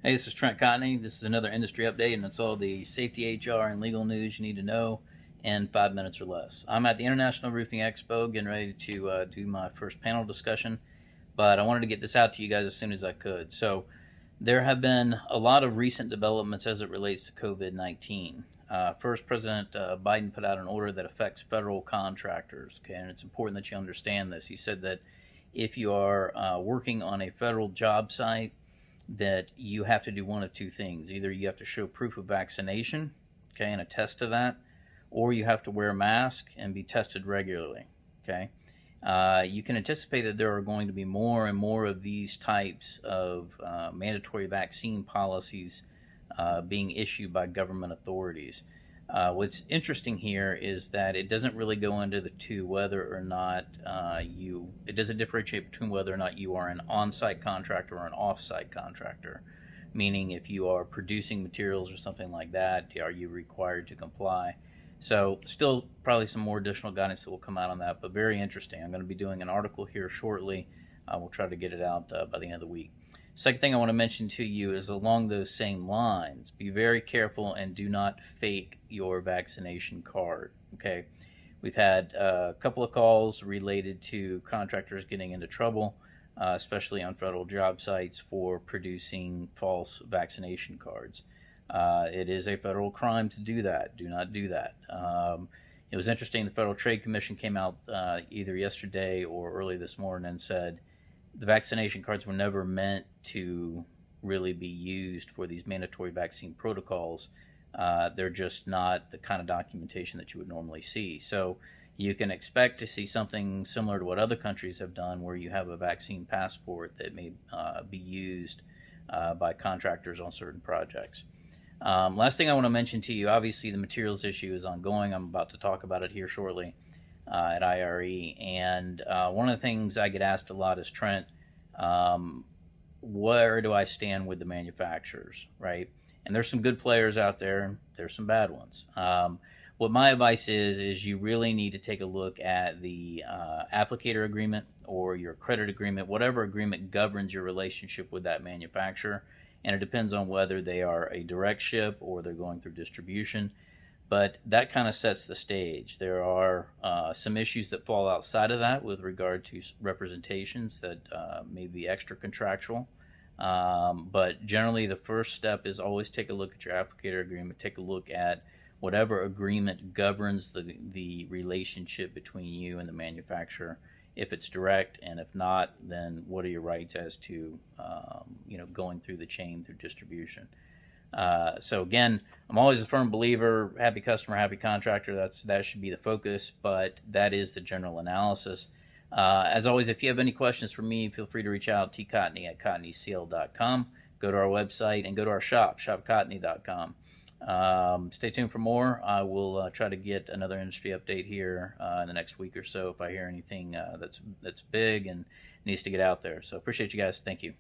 Hey, this is Trent Cotney. This is another industry update, and it's all the safety, HR, and legal news you need to know in 5 minutes or less. I'm at the International Roofing Expo getting ready to do my first panel discussion, but I wanted to get this out to you guys as soon as I could. So, there have been a lot of recent developments as it relates to COVID-19. First, President Biden put out an order that affects federal contractors, okay, and it's important that you understand this. He said that if you are working on a federal job site, that you have to do one of two things. Either you have to show proof of vaccination, okay, and attest to that, or you have to wear a mask and be tested regularly, okay. You can anticipate that there are going to be more and more of these types of mandatory vaccine policies being issued by government authorities. What's interesting here is that it doesn't really go into the two whether or not it doesn't differentiate between whether or not you are an on-site contractor or an off-site contractor. Meaning, if you are producing materials or something like that, are you required to comply? So, still probably some more additional guidance that will come out on that, but very interesting. I'm going to be doing an article here shortly. We'll try to get it out by the end of the week. Second thing I want to mention to you is along those same lines. Be very careful and do not fake your vaccination card, okay? We've had a couple of calls related to contractors getting into trouble, especially on federal job sites, for producing false vaccination cards. It is a federal crime to do that. Do not do that. It was interesting, the Federal Trade Commission came out either yesterday or early this morning and said the vaccination cards were never meant to really be used for these mandatory vaccine protocols. They're just not the kind of documentation that you would normally see. So you can expect to see something similar to what other countries have done, where you have a vaccine passport that may be used by contractors on certain projects. Last thing I want to mention to you, obviously the materials issue is ongoing. I'm about to talk about it here shortly at IRE. And one of the things I get asked a lot is, Trent, where do I stand with the manufacturers, right? And there's some good players out there, and there's some bad ones. What my advice is you really need to take a look at the applicator agreement or your credit agreement, whatever agreement governs your relationship with that manufacturer. And it depends on whether they are a direct ship or they're going through distribution. But that kind of sets the stage. There are some issues that fall outside of that with regard to representations that may be extra contractual. But generally, the first step is always take a look at your applicator agreement. Take a look at whatever agreement governs the relationship between you and the manufacturer. If it's direct, and if not, then what are your rights as to going through the chain through distribution? So again, I'm always a firm believer, happy customer, happy contractor. That should be the focus, but that is the general analysis. As always, if you have any questions for me, feel free to reach out, tcotney at cotneycl.com. Go to our website and go to our shop, shopcotney.com. Stay tuned for more. I will try to get another industry update here in the next week or so if I hear anything that's big and needs to get out there. So appreciate you guys. Thank you.